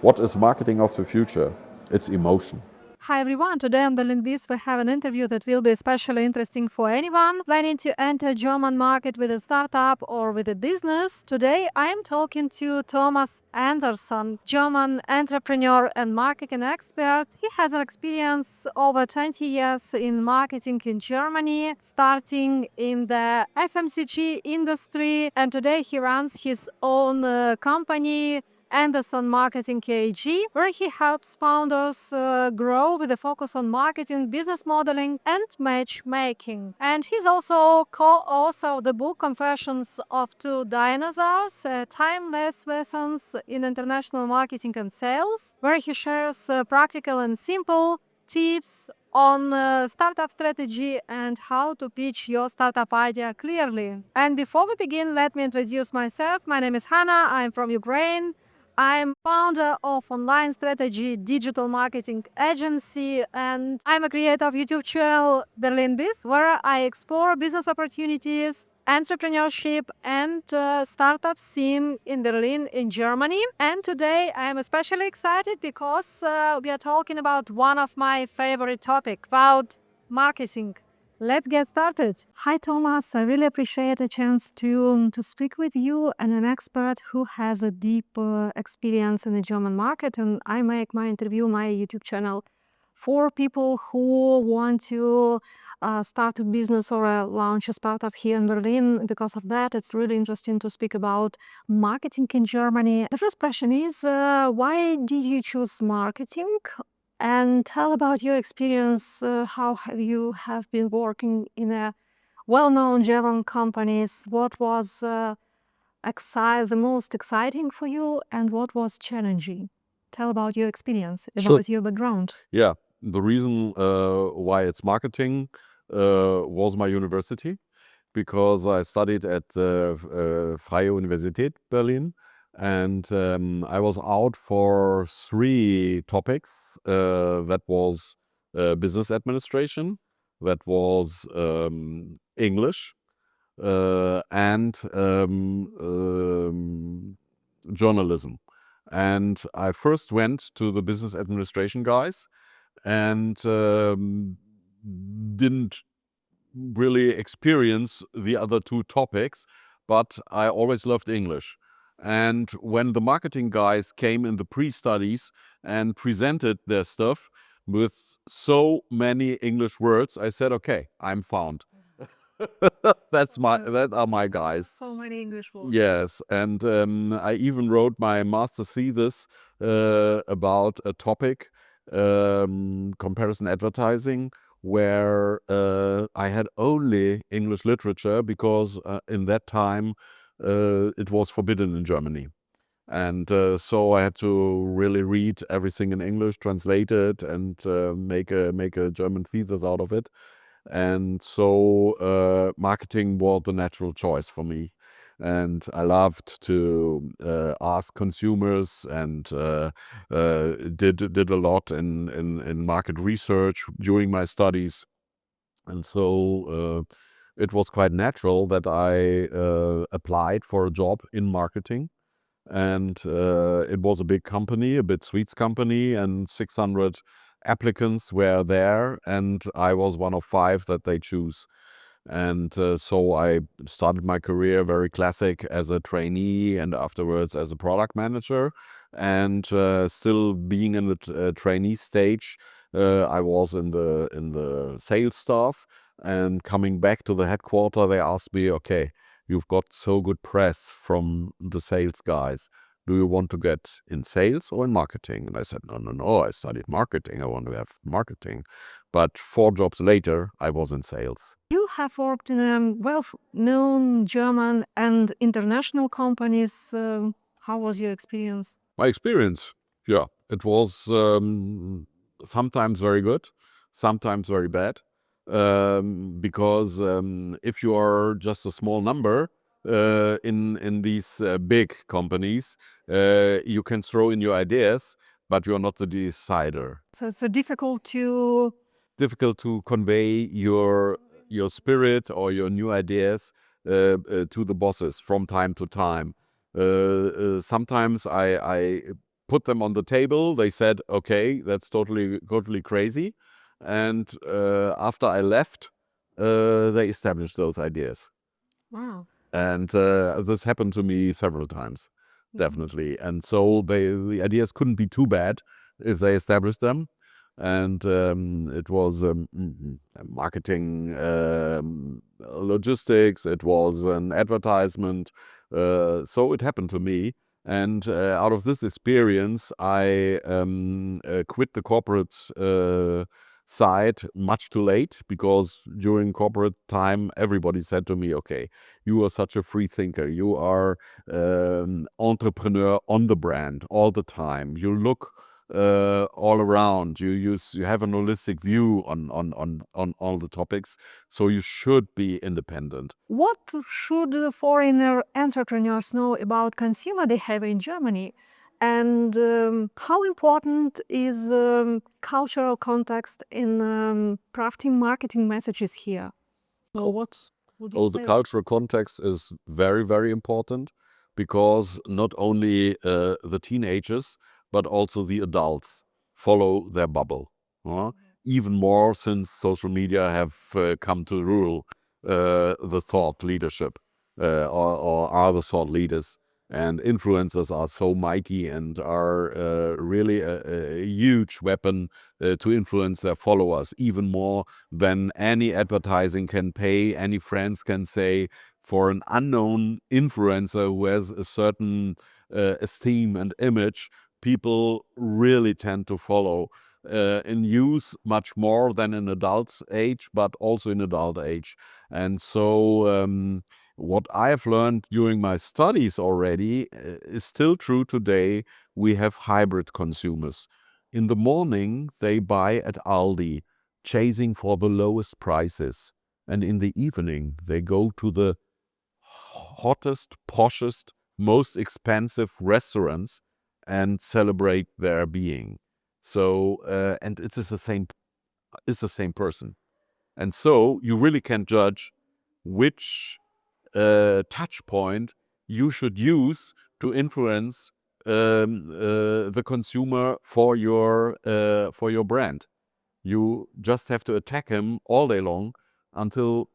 What is marketing of the future? It's emotion. Hi everyone, today on Berlin Biz we have an interview that will be especially interesting for anyone planning to enter German market with a startup or with a business. Today I am talking to Thomas Andersen, German entrepreneur and marketing expert. He has an experience over 20 years in marketing in Germany, starting in the FMCG industry, and today he runs his own company Andersen Marketing KG, where he helps founders grow with a focus on marketing, business modeling, and matchmaking. And he's also co-author of the book Confessions of Two Dinosaurs, Timeless Lessons in International Marketing and Sales, where he shares practical and simple tips on startup strategy and how to pitch your startup idea clearly. And before we begin, let me introduce myself. My name is Hanna. I'm from Ukraine. I'm founder of online strategy digital marketing agency, and I'm a creator of YouTube channel Berlin Biz, where I explore business opportunities, entrepreneurship, and startup scene in Berlin, in Germany. And today I'm especially excited because we are talking about one of my favorite topics, about marketing. Let's get started. Hi, Thomas. I really appreciate the chance to speak with you and an expert who has a deep experience in the German market. And I make my interview, my YouTube channel, for people who want to start a business or launch a startup here in Berlin. Because of that, it's really interesting to speak about marketing in Germany. The first question is, why did you choose marketing? And tell about your experience. How have you been working in a well-known German companies? What was the most exciting for you, and what was challenging? Tell about your experience, Sure. about your background. Yeah, the reason why it's marketing was my university, because I studied at Freie Universität Berlin, and I was out for 3 topics. That was business administration, that was English, and journalism. And I first went to the business administration guys and didn't really experience the other 2 topics, but I always loved English. And when the marketing guys came in the pre-studies and presented their stuff with so many English words, I said, okay, I'm found. That are my guys. So many English words. Yes, and I even wrote my master thesis about a topic, comparison advertising, where I had only English literature because in that time it was forbidden in Germany. And so I had to really read everything in English, translate it, and make a German thesis out of it. And so marketing was the natural choice for me. And I loved to ask consumers, and did a lot in market research during my studies. And so it was quite natural that I applied for a job in marketing. And it was a big company, a big sweets company, and 600 applicants were there, and I was one of 5 that they choose. And so I started my career very classic as a trainee, and afterwards as a product manager. And still being in the trainee stage, I was in the sales staff. And coming back to the headquarters, they asked me, okay, you've got so good press from the sales guys. Do you want to get in sales or in marketing? And I said, no, I studied marketing. I want to have marketing. But 4 jobs later, I was in sales. You have worked in well-known German and international companies. How was your experience? My experience, yeah, it was sometimes very good, sometimes very bad. Because if you are just a small number in these big companies, you can throw in your ideas, but you're not the decider. So it's difficult to Convey your spirit or your new ideas to the bosses from time to time. Sometimes I put them on the table. They said, okay, that's totally crazy. And after I left, they established those ideas. Wow. And this happened to me several times, definitely. And so the ideas couldn't be too bad if they established them. And it was marketing, logistics, it was an advertisement. So it happened to me. And out of this experience, I quit the corporate side much too late, because during corporate time, everybody said to me, okay, you are such a free thinker. You are entrepreneur on the brand all the time. You look all around. You have an holistic view on all the topics. So you should be independent. What should foreigner entrepreneurs know about consumer behavior in Germany? And how important is cultural context in crafting marketing messages here? So what would you Oh, the say? cultural context is very, very important, because not only the teenagers, but also the adults follow their bubble. Even more since social media have come to rule the thought leadership, or are the thought leaders. And influencers are so mighty and are really a huge weapon to influence their followers, even more than any advertising can pay. Any friends can say, for an unknown influencer who has a certain esteem and image, people really tend to follow. In youth much more than in adult age, but also in adult age. And so what I've learned during my studies already is still true today. We have hybrid consumers. In the morning, they buy at Aldi, chasing for the lowest prices. And in the evening, they go to the hottest, poshest, most expensive restaurants and celebrate their being. So, and it's the same person. And so you really can judge which touch point you should use to influence the consumer for your brand. You just have to attack him all day long until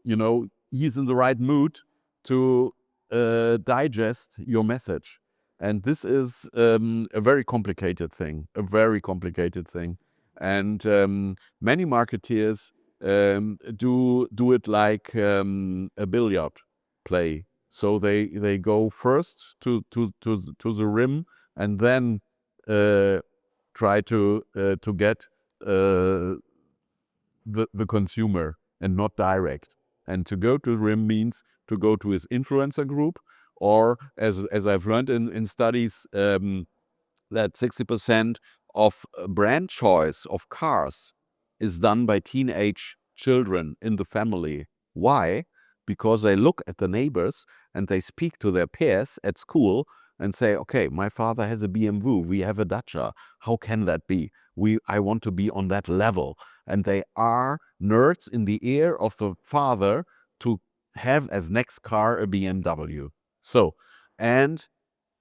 he's in the right mood to digest your message. And this is a very complicated thing, And many marketeers do it like a billiard play. So they go first to the rim, and then try to get the consumer, and not direct. And to go to the rim means to go to his influencer group, or as I've learned in studies, that 60% of brand choice of cars is done by teenage children in the family. Why? Because they look at the neighbors and they speak to their peers at school and say, okay, my father has a BMW, we have a Dacia. How can that be? I want to be on that level. And they are nerds in the ear of the father to have as next car a BMW. So, and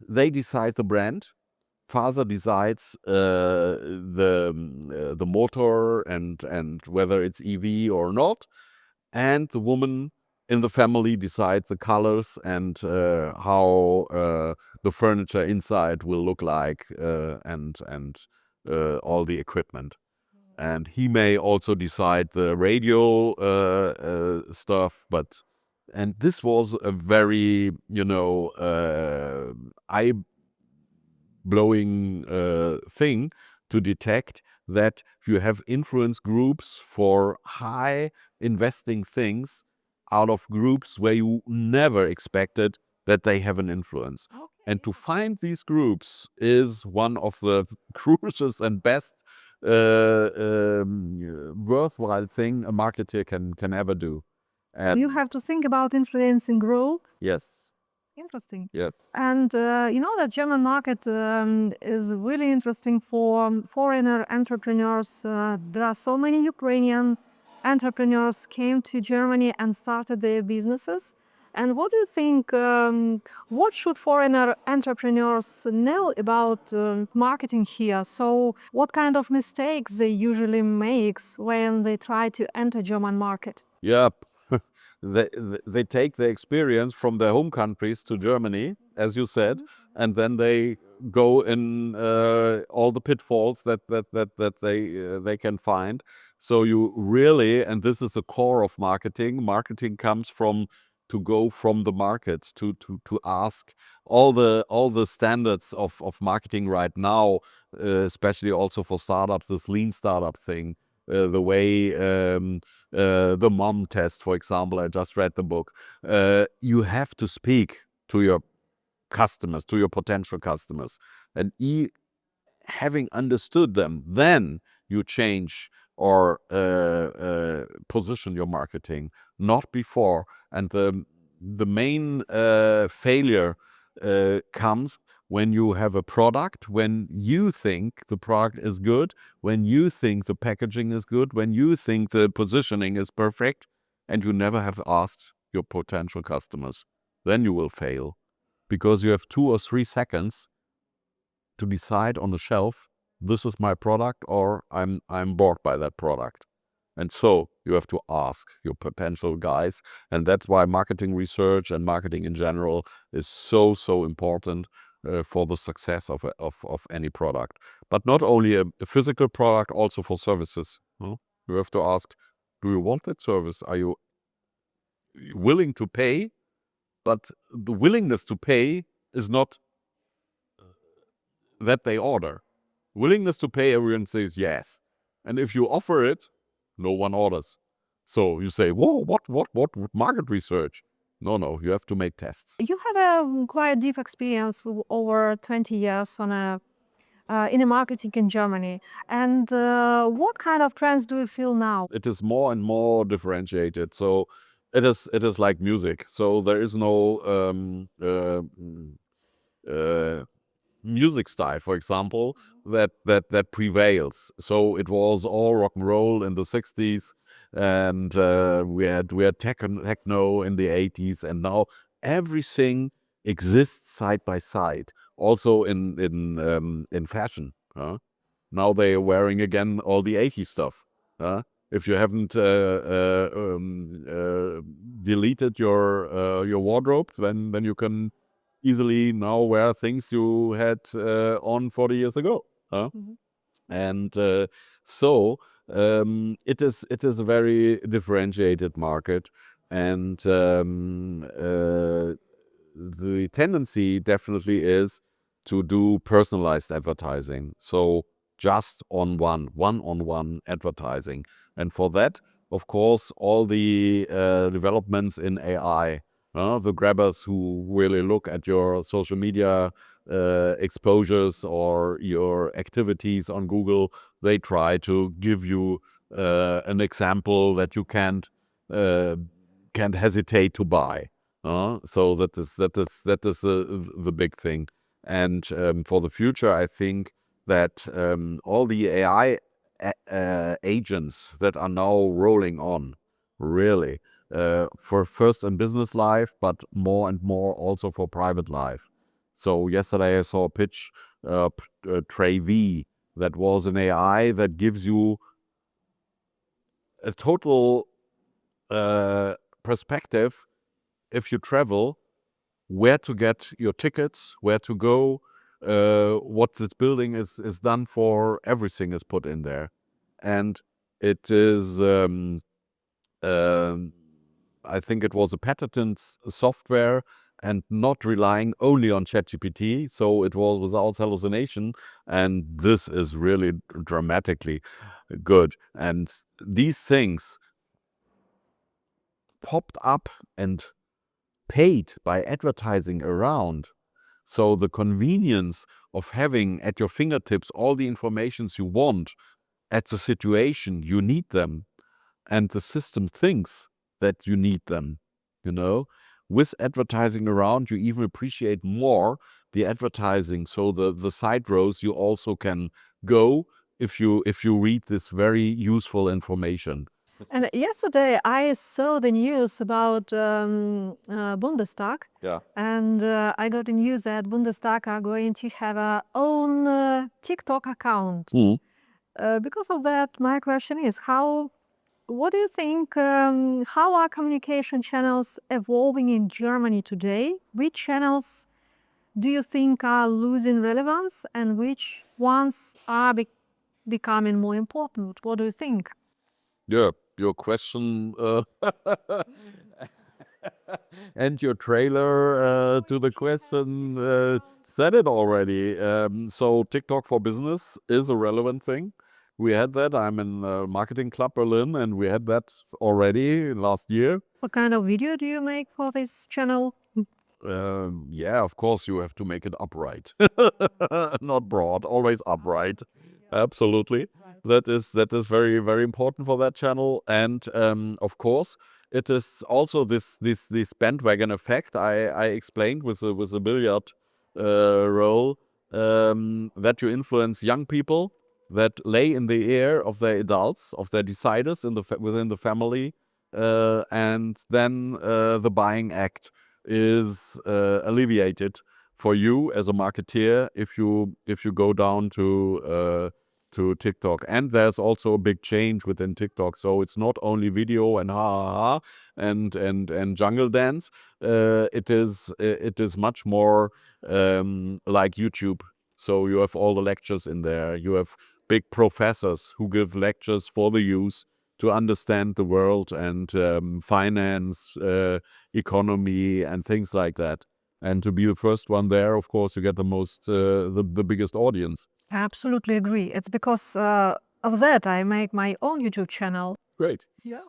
they decide the brand. Father decides the motor and whether it's EV or not, and the woman in the family decides the colors and how the furniture inside will look like, and all the equipment. And he may also decide the radio stuff, and this was a very eye blowing thing to detect that you have influence groups for high investing things out of groups where you never expected that they have an influence. Okay. And to find these groups is one of the crucial and best worthwhile thing a marketer can ever do. And You have to think about influencing group. yes, Interesting. yes. And the German market is really interesting for foreigner entrepreneurs. There are so many Ukrainian entrepreneurs came to Germany and started their businesses. And what do you think, what should foreigner entrepreneurs know about marketing here? So what kind of mistakes they usually make when they try to enter German market? Yeah, they take the experience from their home countries to Germany, as you said, and then they go in all the pitfalls that they can find. So you really, and this is the core of marketing. Marketing comes from to go from the market to ask all the standards of marketing right now, especially also for startups, this lean startup thing, the way. The mom test, for example. I just read the book. You have to speak to your customers, to your potential customers, and having understood them, then you change or position your marketing, not before. And the main failure comes when you have a product, when you think the product is good, when you think the packaging is good, when you think the positioning is perfect, and you never have asked your potential customers. Then you will fail, because you have 2 or 3 seconds to decide on the shelf, this is my product, or I'm bored by that product. And so you have to ask your potential guys. And that's why marketing research and marketing in general is so important for the success of any product. But not only a physical product, also for services. You have to ask, do you want that service? Are you willing to pay? But the willingness to pay is not that they order. Willingness to pay, everyone says yes. And if you offer it, no one orders. So you say, whoa, what market research? No, you have to make tests. You have a quite deep experience with over 20 years on in a marketing in Germany. And what kind of trends do you feel now? It is more and more differentiated. So it is like music. So there is no music style, for example, that prevails. So it was all rock and roll in the 60s, and we had techno in the 80s, and now everything exists side by side. Also in fashion. Now they are wearing again all the 80s stuff. If you haven't deleted your wardrobe, then you can easily now wear things you had on 40 years ago. And so it is a very differentiated market, and the tendency definitely is to do personalized advertising. So just one-on-one advertising. And for that, of course, all the developments in AI, the grabbers who really look at your social media exposures or your activities on Google, they try to give you an example that you can't hesitate to buy. So that is the big thing. And for the future, I think that all the AI agents that are now rolling on, really, for first in business life, but more and more also for private life. So yesterday I saw a pitch, Tray V, that was an AI that gives you a total perspective if you travel, where to get your tickets, where to go, what this building is done for. Everything is put in there. And it is, I think it was a patented software and not relying only on ChatGPT. So it was without hallucination. And this is really dramatically good. And these things popped up and paid by advertising around. So the convenience of having at your fingertips all the informations you want at the situation you need them, and the system thinks that you need them, with advertising around, you even appreciate more the advertising. So the side rows you also can go if you read this very useful information. And yesterday I saw the news about Bundestag, Yeah. and I got the news that Bundestag are going to have a own TikTok account. Mm. Because of that, my question is what do you think, how are communication channels evolving in Germany today? Which channels do you think are losing relevance and which ones are becoming more important? What do you think? Yeah, your question and your trailer to the question said it already. So TikTok for Business is a relevant thing. We had that. I'm in Marketing Club Berlin, and we had that already last year. What kind of video do you make for this channel? Yeah, of course you have to make it upright, not broad, always upright. Absolutely, that is very very important for that channel, and of course it is also this bandwagon effect I explained with the billiard role, that you influence young people that lay in the ear of their adults, of their deciders within the family, and then the buying act is alleviated for you as a marketeer if you go down to TikTok. And there's also a big change within TikTok. So it's not only video and ha ha ha and jungle dance. It is much more like YouTube. So you have all the lectures in there. You have big professors who give lectures for the youth to understand the world and finance, economy, and things like that. And to be the first one there, of course, you get the biggest audience. Absolutely agree. It's because of that I make my own YouTube channel. Great. Yeah,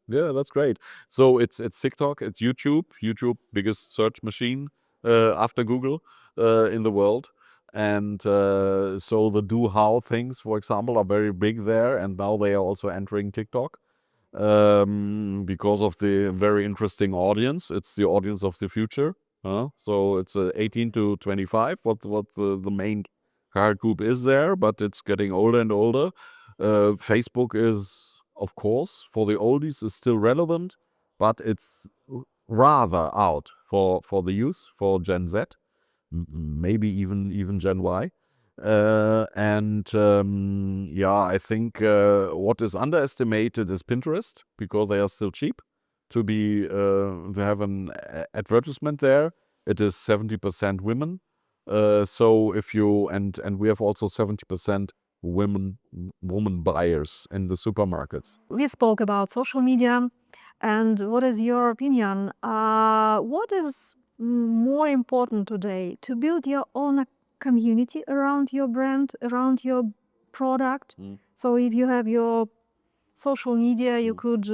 that's great. So it's TikTok, it's YouTube. YouTube, biggest search machine after Google in the world. And so the do-how things, for example, are very big there. And now they are also entering TikTok because of the very interesting audience. It's the audience of the future. So it's 18 to 25, what the main target group is there, but it's getting older and older. Facebook is, of course, for the oldies is still relevant, but it's rather out for the youth, for Gen Z, maybe even Gen Y. I think what is underestimated is Pinterest, because they are still cheap to have an advertisement there. It is 70% women. So if you and we have also 70% women buyers in the supermarkets. We spoke about social media, and what is your opinion? What is more important today, to build your own community around your brand, around your product? So if you have your social media, you could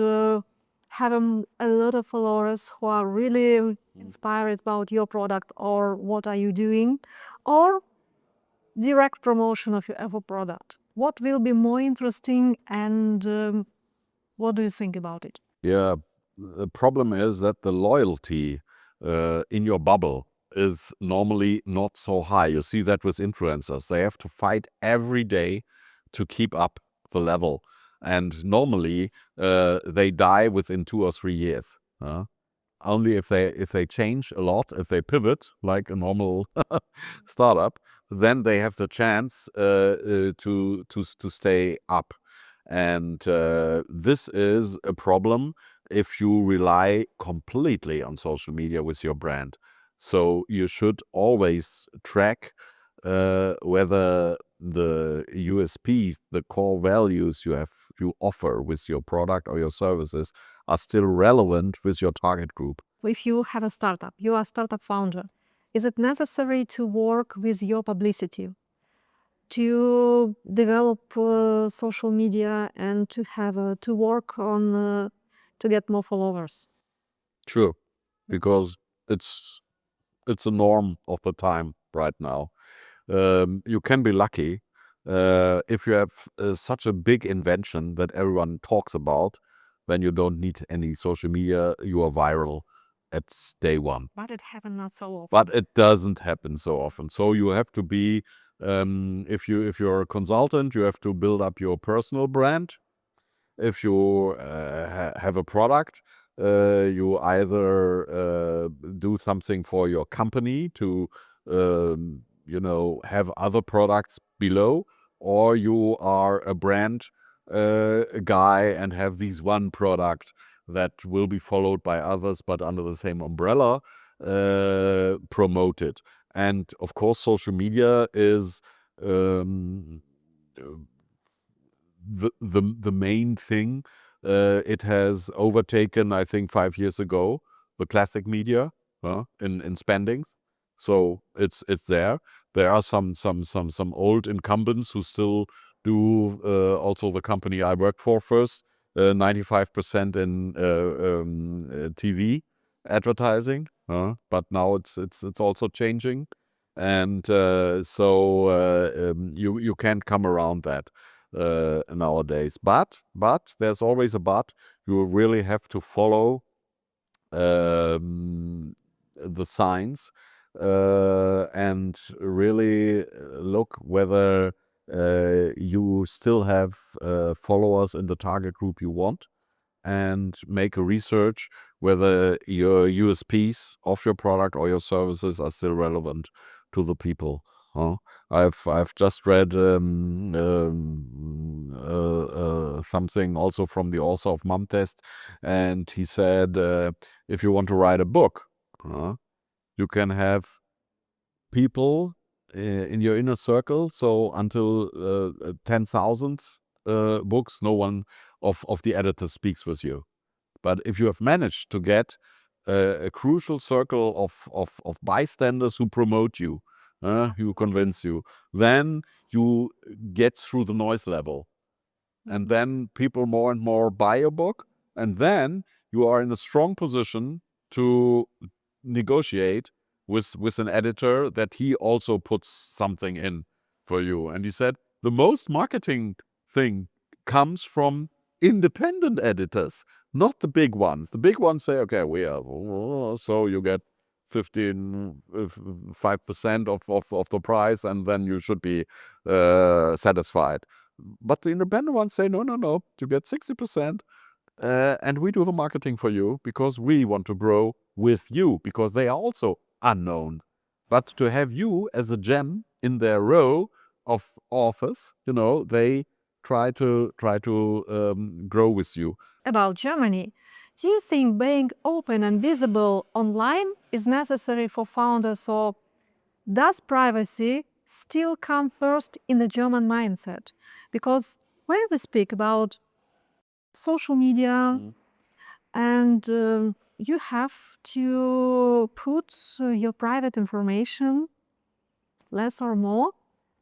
have a lot of followers who are really inspired about your product or what are you doing, or direct promotion of your product. What will be more interesting, and what do you think about it? Yeah, the problem is that the loyalty in your bubble is normally not so high. You see that with influencers. They have to fight every day to keep up the level. And normally they die within 2 or 3 years. Only if they change a lot, if they pivot like a normal startup, then they have the chance to stay up. And this is a problem if you rely completely on social media with your brand. So you should always track whether the USPs, the core values you offer with your product or your services, are still relevant with your target group. If you have a startup, you are a startup founder, is it necessary to work with your publicity, to develop social media and to have to work on to get more followers? Sure, because it's a norm of the time right now. You can be lucky if you have such a big invention that everyone talks about. Then you don't need any social media. You are viral at day one. But it happens not so often. But it doesn't happen so often. So you have to be, if you're a consultant, you have to build up your personal brand. if you have a product, you either do something for your company to have other products below, or you are a brand guy and have this one product that will be followed by others, but under the same umbrella, promoted. And of course, social media is the main thing. It has overtaken, I think, 5 years ago, the classic media in spendings. So it's there. There are some old incumbents who still do also the company I worked for first, 95% in TV advertising. But now it's also changing, and you can't come around that nowadays. But there's always a but. You really have to follow the signs and really look whether you still have followers in the target group you want, and make a research whether your USPs of your product or your services are still relevant to the people. I've just read something also from the author of Mom Test, and he said if you want to write a book, you can have people in your inner circle. So until 10,000 books, no one of the editors speaks with you. But if you have managed to get a crucial circle of bystanders who promote you, who convince you, then you get through the noise level. And then people more and more buy a book, and then you are in a strong position to negotiate with an editor that he also puts something in for you. And he said the most marketing thing comes from independent editors, not the big ones. The big ones say, okay, we are, so you get 5% of the price, and then you should be satisfied. But the independent ones say, no, you get 60%, and we do the marketing for you because we want to grow with you, because they are also unknown. But to have you as a gem in their row of authors, they try to grow with you. About Germany, do you think being open and visible online is necessary for founders, or does privacy still come first in the German mindset? Because when we speak about social media and you have to put your private information, less or more.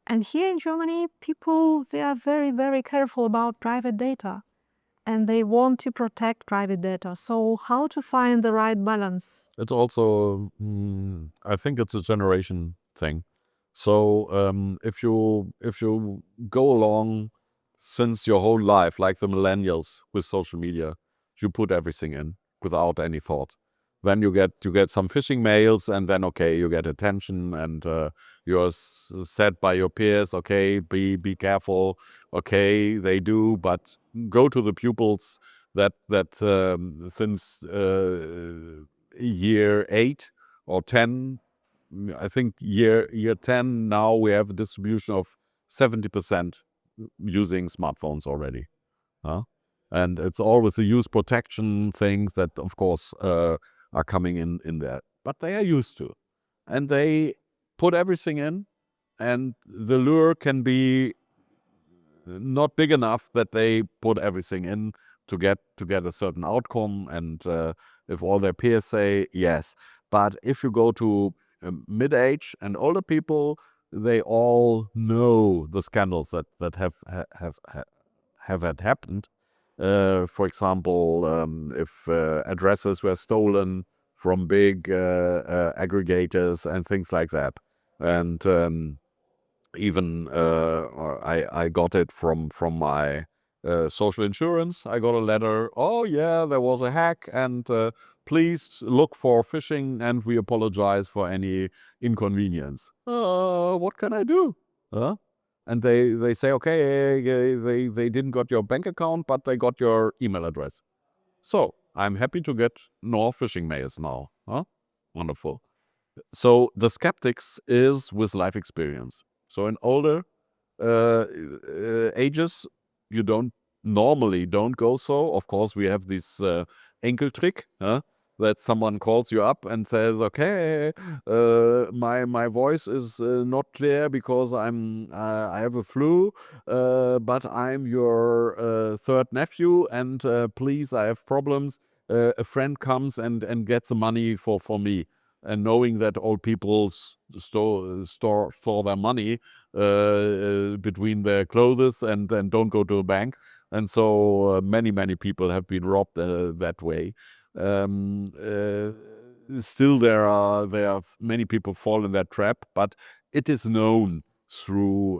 And here in Germany, people, they are very, very careful about private data, and they want to protect private data. So how to find the right balance? It's also, I think it's a generation thing. So if you go along since your whole life, like the millennials with social media, you put everything in without any thought. Then you get some phishing mails, and then okay, you get attention, and you're said by your peers, okay, be careful. Okay, they do, but go to the pupils that since year 8 or 10. I think year 10 now we have a distribution of 70% using smartphones already. And it's all with the use protection things that, of course, are coming in there. But they are used to. And they put everything in, and the lure can be not big enough that they put everything in to get a certain outcome. And if all their peers say yes. But if you go to mid-age and older people, they all know the scandals that have had happened. For example, if addresses were stolen from big aggregators and things like that. And even I got it from my social insurance. I got a letter. Oh yeah, there was a hack, and please look for phishing, and we apologize for any inconvenience. What can I do? and they say, okay, they didn't got your bank account, but they got your email address. So I'm happy to get no phishing mails now. Huh? Wonderful. So the skeptics is with life experience. So in older ages, you normally don't go so. Of course, we have this Enkeltrick, that someone calls you up and says, okay, my voice is not clear because I have a flu, but I'm your third nephew, and please, I have problems. A friend comes and gets the money for me. And knowing that old people store their money between their clothes and don't go to a bank. And so many people have been robbed that way. Still there are many people fall in that trap, but it is known through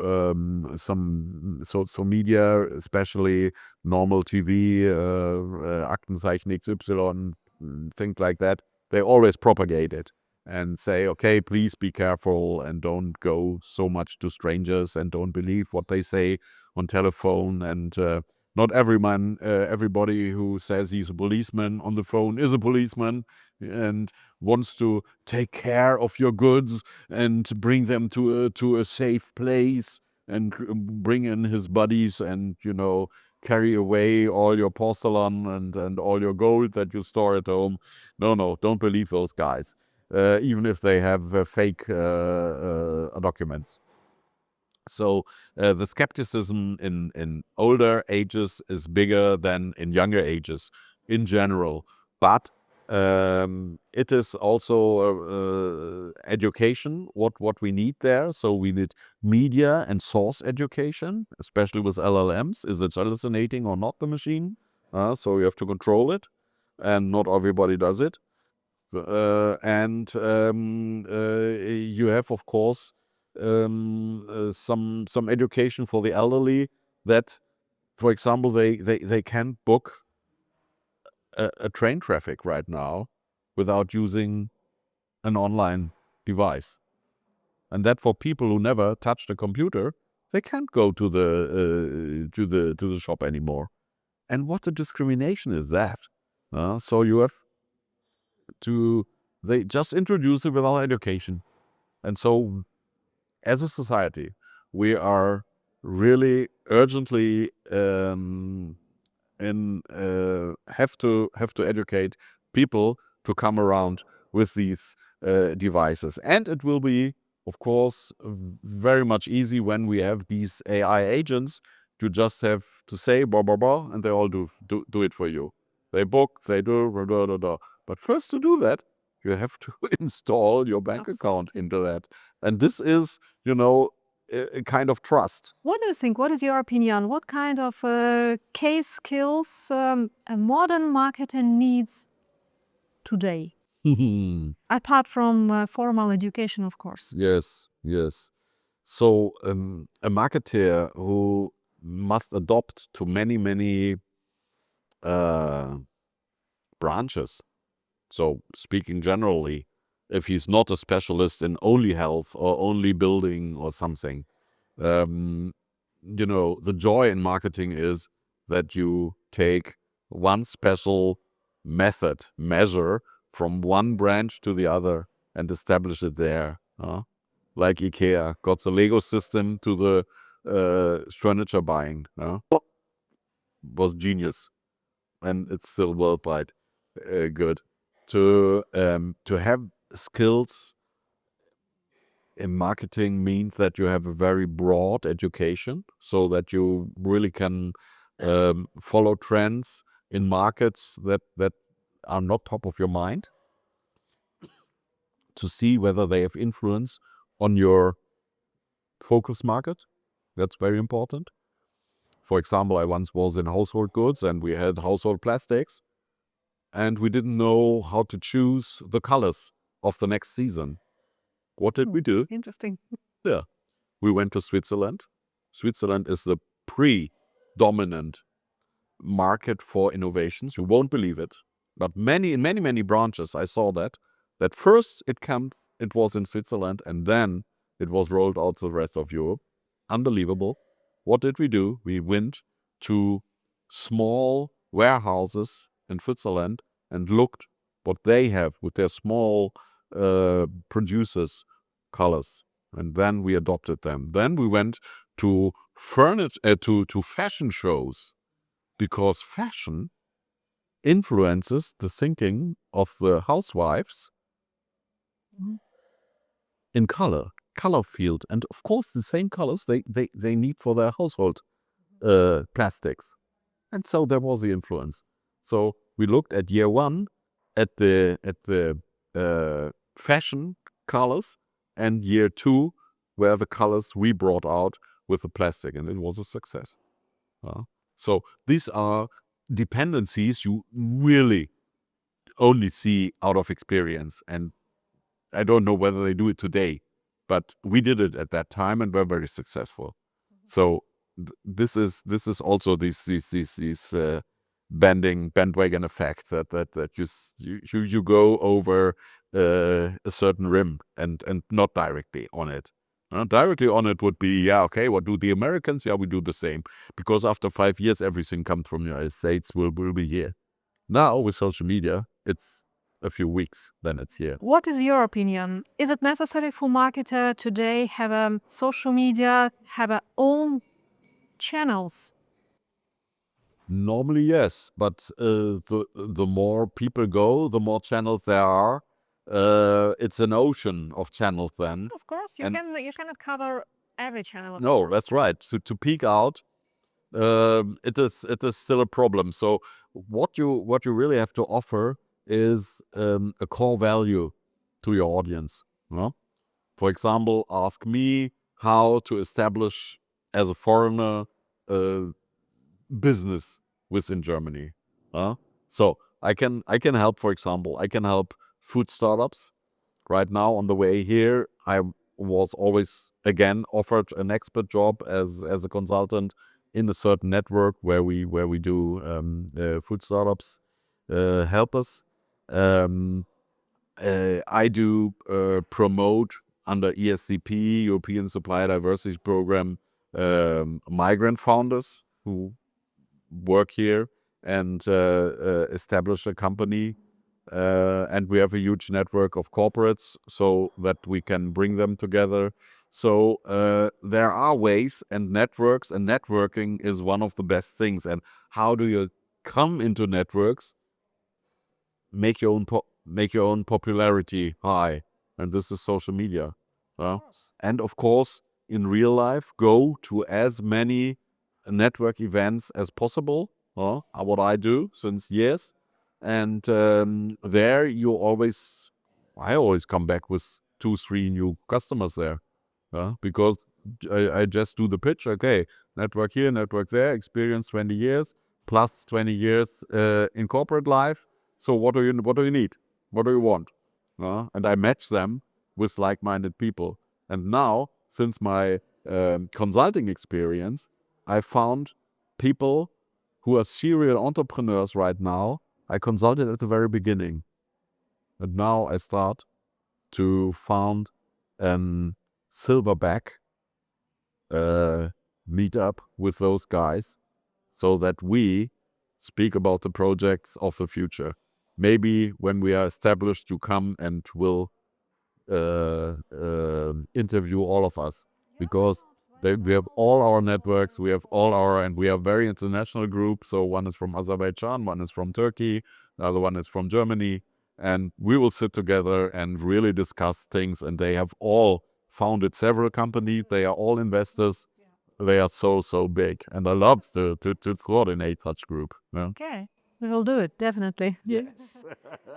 some social media, especially normal TV, Aktenzeichen XY, things like that. They always propagate it and say, okay, please be careful and don't go so much to strangers and don't believe what they say on telephone. And not everybody who says he's a policeman on the phone is a policeman and wants to take care of your goods and bring them to a safe place and bring in his buddies and, carry away all your porcelain and all your gold that you store at home. No, don't believe those guys, even if they have fake documents. So the skepticism in older ages is bigger than in younger ages in general. But it is also education, what we need there. So we need media and source education, especially with LLMs. Is it hallucinating or not, the machine? So you have to control it, and not everybody does it. And you have, of course, some education for the elderly that, for example, they can't book a train traffic right now without using an online device. And that for people who never touched a computer, they can't go to the shop anymore. And what a discrimination is that? So you have they just introduce it without education. And so as a society, we are really urgently have to educate people to come around with these devices. And it will be, of course, very much easy when we have these AI agents to just have to say blah blah blah, and they all do it for you. They book, they do blah blah blah blah. But first, to do that, you have to install your bank account into that, and this is, a kind of trust. What do you think? What is your opinion? What kind of case skills a modern marketer needs today? Apart from formal education, of course. Yes. So a marketer who must adopt to many branches. So speaking generally, if he's not a specialist in only health or only building or something, the joy in marketing is that you take one special measure from one branch to the other and establish it there. Like IKEA got the Lego system to the furniture buying. Was genius, and it's still worldwide good. To have skills in marketing means that you have a very broad education, so that you really can follow trends in markets that are not top of your mind, to see whether they have influence on your focus market. That's very important. For example, I once was in household goods and we had household plastics, and we didn't know how to choose the colors of the next season. What did we do? Interesting. Yeah. We went to Switzerland. Switzerland is the predominant market for innovations. You won't believe it. But in many branches, I saw that first it was in Switzerland, and then it was rolled out to the rest of Europe. unbelievable. What did we do? We went to small warehouses in Switzerland and looked what they have with their small producers colors, and then we adopted them. Then we went to to fashion shows, because fashion influences the thinking of the housewives in color field, and of course the same colors they need for their household plastics. And so there was the influence. So we looked at year one at the fashion colors, and year two were the colors we brought out with the plastic, and it was a success. So these are dependencies you really only see out of experience, and I don't know whether they do it today, but we did it at that time and were very successful. So this is also these bandwagon effect that you go over a certain rim and not directly on it. Directly on it would be, yeah, okay, what do the Americans? Yeah, we do the same, because after 5 years everything comes from the United States will be here. Now with social media, it's a few weeks, then it's here. What is your opinion? Is it necessary for marketer today have a social media, have a own channels? Normally, yes, but the more people go, the more channels there are. It's an ocean of channels then. Of course, And- you cannot cover every channel. Of No, course. that's right. To peak out, it is still a problem. So what you really have to offer is a core value to your audience. No? For example, ask me how to establish as a foreigner business within Germany. So I can help. For example, I can help food startups. Right now on the way here, I was always again offered an expert job as a consultant in a certain network where we do food startups help us. I do promote under ESCP, European Supplier Diversity Program, migrant founders who work here and establish a company. And we have a huge network of corporates so that we can bring them together. So there are ways and networks, and networking is one of the best things. And how do you come into networks? Make your own popularity high, and this is social media. And of course, in real life, go to as many network events as possible. What I do since years, and there I always come back with 2-3 new customers there, because I just do the pitch. Okay, network here, network there, experience 20 years plus 20 years in corporate life. So what do you need? What do you want? And I match them with like-minded people. And now, since my consulting experience, I found people who are serial entrepreneurs right now. I consulted at the very beginning, and now I start to found an silverback meet up with those guys, so that we speak about the projects of the future. Maybe when we are established, you come and will interview all of us, because we have all our networks, we are a very international group. So one is from Azerbaijan, one is from Turkey, the other one is from Germany, and we will sit together and really discuss things. And they have all founded several companies. They are all investors. They are so big, and I love to coordinate such group. Okay, we will do it definitely. Yes.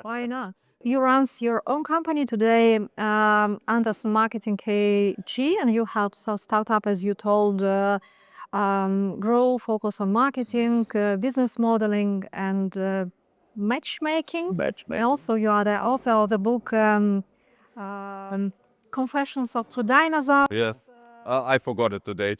Why not? You run your own company today, Andersen Marketing KG, and you help startup, as you told, grow, focus on marketing, business modeling, and matchmaking. Also, you are there. Also, the book Confessions of Two Dinosaurs. Yes. I forgot it today.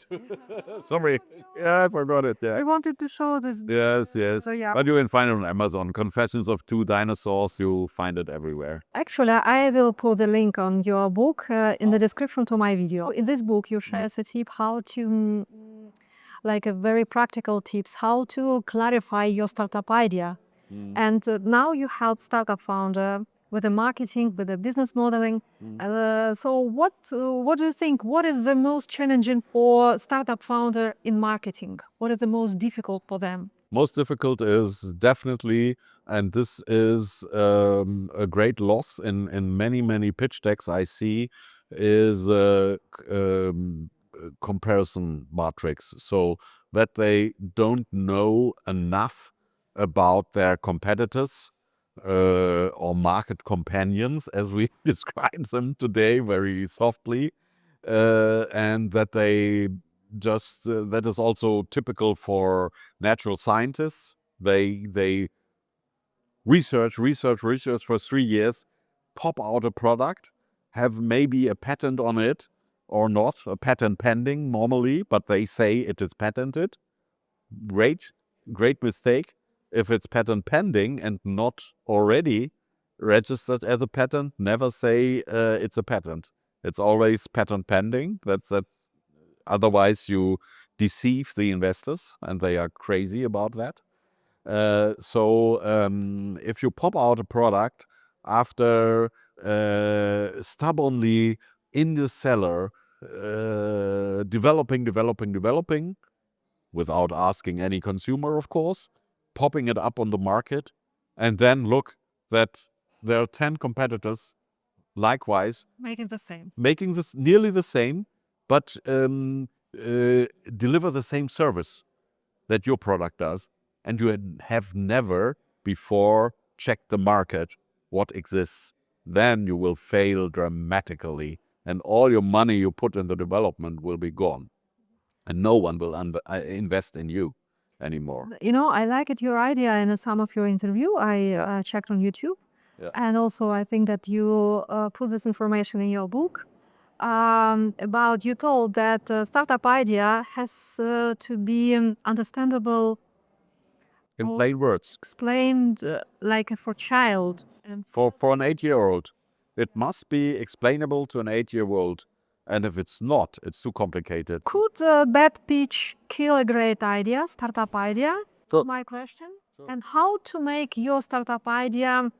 Sorry. Yeah, I forgot it. Yeah. I wanted to show this. Yes, yes. So yeah. But you can find it on Amazon. Confessions of Two Dinosaurs. You find it everywhere. Actually, I will put the link on your book in the description to my video. In this book, you share a tip how to, like a very practical tips, how to clarify your startup idea. And now you help startup founder with the marketing, with the business modeling. So what do you think? What is the most challenging for startup founder in marketing? What is the most difficult for them? Most difficult is definitely, and this is a great loss in many pitch decks I see, is comparison matrix. So that they don't know enough about their competitors or market companions, as we describe them today very softly, and that they just that is also typical for natural scientists. They research for 3 years, pop out a product, have maybe a patent on it or not, a patent pending normally, but they say it is patented. Great mistake. If it's patent pending and not already registered as a patent, never say it's a patent. It's always patent pending. That's that. Otherwise, you deceive the investors, and they are crazy about that. So if you pop out a product after stubbornly in the cellar, developing, without asking any consumer, of course, popping it up on the market, and then look that there are 10 competitors likewise Making the same. making this nearly the same, but deliver the same service that your product does, and you have never before checked the market, what exists, then you will fail dramatically, and all your money you put in the development will be gone, and no one will invest in you anymore. You know, I liked your idea in some of your interview. I checked on YouTube. Yeah. And also I think that you put this information in your book about you told that startup idea has to be understandable, In plain words, explained like for child. And for an 8-year-old, it must be explainable to an 8-year-old, and if it's not, it's too complicated. could a bad pitch kill a great idea, startup idea? Sure. My question. And how to make your startup idea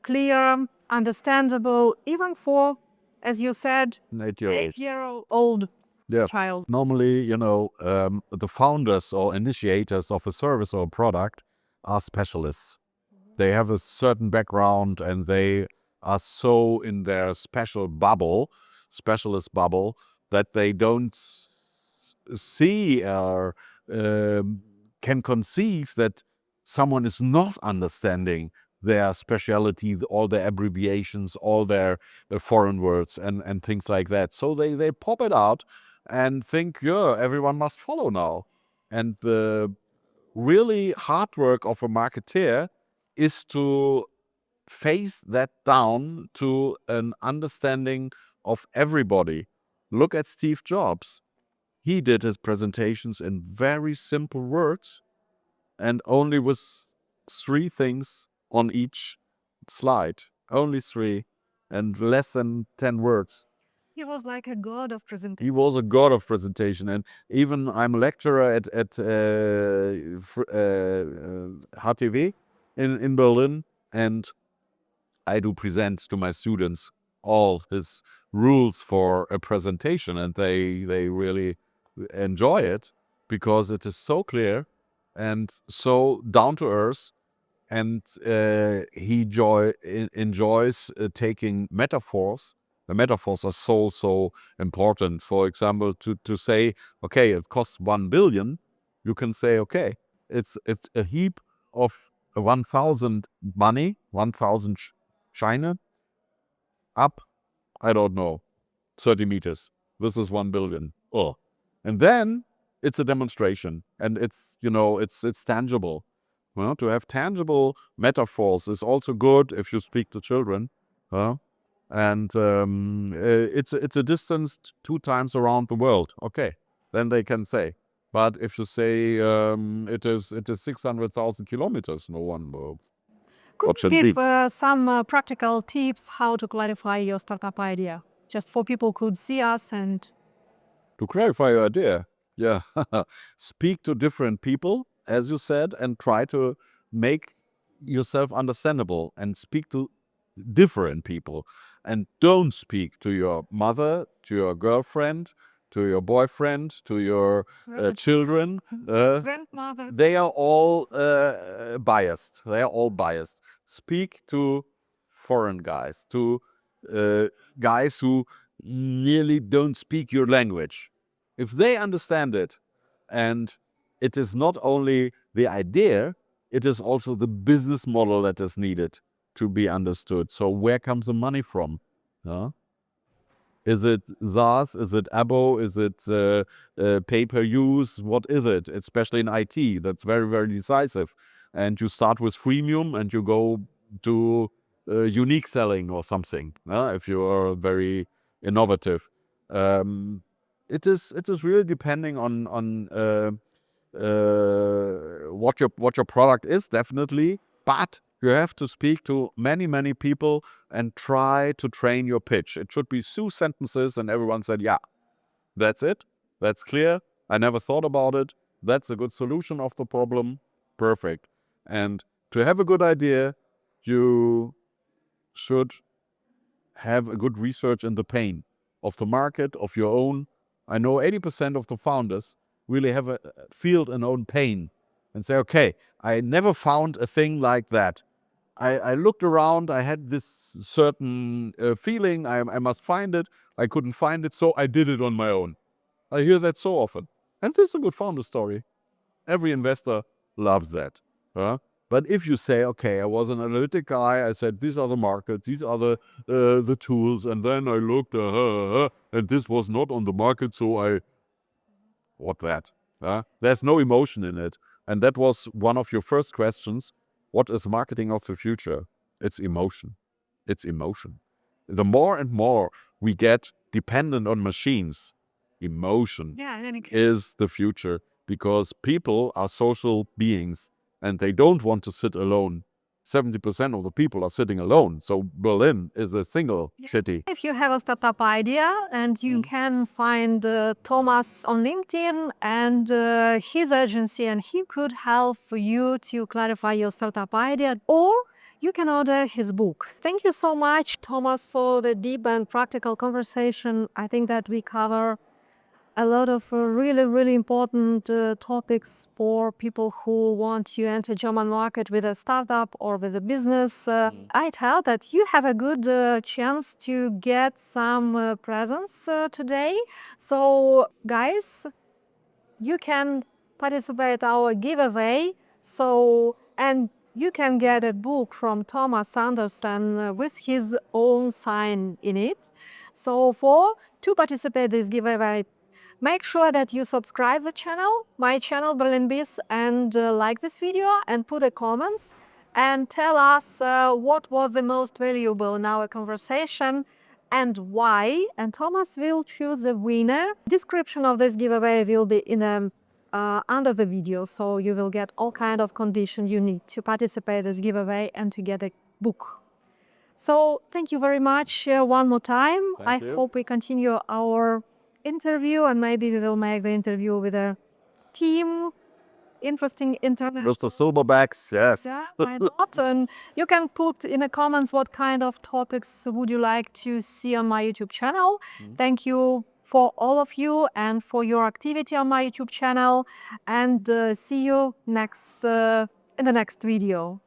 clear, understandable, even for, as you said, An 8-year-old. 8-year-old Yeah. child. Normally, the founders or initiators of a service or a product are specialists. They have a certain background, and they are so in their specialist bubble, that they don't see or can conceive that someone is not understanding their specialty, all their abbreviations, all their foreign words and things like that. So they pop it out and think, yeah, everyone must follow now. And the really hard work of a marketeer is to phase that down to an understanding of everybody. Look at Steve Jobs. He did his presentations in very simple words and only with 3 things on each slide. Only 3 and less than 10 words. He was like a god of presentation. He was a god of presentation, and even I'm a lecturer at HTW in Berlin, and I do present to my students all his rules for a presentation, and they really enjoy it because it is so clear and so down to earth, and he enjoys taking metaphors. The metaphors are so important. For example, to say, okay, it costs 1 billion, you can say, okay, it's a heap of 1,000 money, 1,000 Scheine, up, I don't know, 30 meters. This is 1 billion. Oh, and then it's a demonstration, and it's tangible. To have tangible metaphors is also good if you speak to children. and it's a distance 2 times around the world. Okay, then they can say. But if you say it is 600,000 kilometers, no one will. Could What you should give be? some practical tips how to clarify your startup idea? Just for people who could see us and To clarify your idea, yeah, speak to different people, as you said, and try to make yourself understandable and speak to different people. And don't speak to your mother, to your girlfriend, to your boyfriend, to your children. grandmother. They are all biased. They are all biased. Speak to foreign guys, to guys who nearly don't speak your language. If they understand it, and it is not only the idea, it is also the business model that is needed to be understood. So where comes the money from? Huh? Is it SaaS? Is it Abo? Is it pay-per-use? What is it? Especially in IT, that's very, very decisive. And you start with freemium and you go to unique selling or something, if you are very innovative. It is really depending on what your product is, definitely. But you have to speak to many people and try to train your pitch. It should be 2 sentences, and everyone said, "Yeah, that's it. That's clear. I never thought about it. That's a good solution of the problem. Perfect." And to have a good idea, you should have a good research in the pain of the market, of your own. I know 80% of the founders really have a field and own pain and say, okay, I never found a thing like that. I looked around, I had this certain feeling, I must find it. I couldn't find it, so I did it on my own. I hear that so often. And this is a good founder story. Every investor loves that. Huh? But if you say, okay, I was an analytic guy, I said, these are the markets, these are the tools, and then I looked, and this was not on the market, so what that? There's no emotion in it. And that was one of your first questions. What is marketing of the future? It's emotion. It's emotion. The more and more we get dependent on machines, emotion is the future, because people are social beings and they don't want to sit alone. 70% of the people are sitting alone. So Berlin is a single city. if you have a startup idea, and you can find Thomas on LinkedIn and his agency, and he could help you to clarify your startup idea, or you can order his book. Thank you so much, Thomas, for the deep and practical conversation. I think that we cover a lot of really important topics for people who want to enter German market with a startup or with a business. I tell that you have a good chance to get some presents today. So guys, you can participate our giveaway. And you can get a book from Thomas Andersen with his own sign in it. So to participate this giveaway, make sure that you subscribe the channel, my channel Berlin Biz, and like this video and put a comments and tell us what was the most valuable in our conversation and why. And Thomas will choose the winner. Description of this giveaway will be in under the video, so you will get all kind of conditions you need to participate in this giveaway and to get a book. So thank you very much one more time. Thank you. Hope we continue our interview, and maybe we will make the interview with a team. Interesting international. Mr. Silverbacks, yes. Yeah, why not? And you can put in the comments what kind of topics would you like to see on my YouTube channel. Thank you for all of you and for your activity on my YouTube channel, and see you in the next video.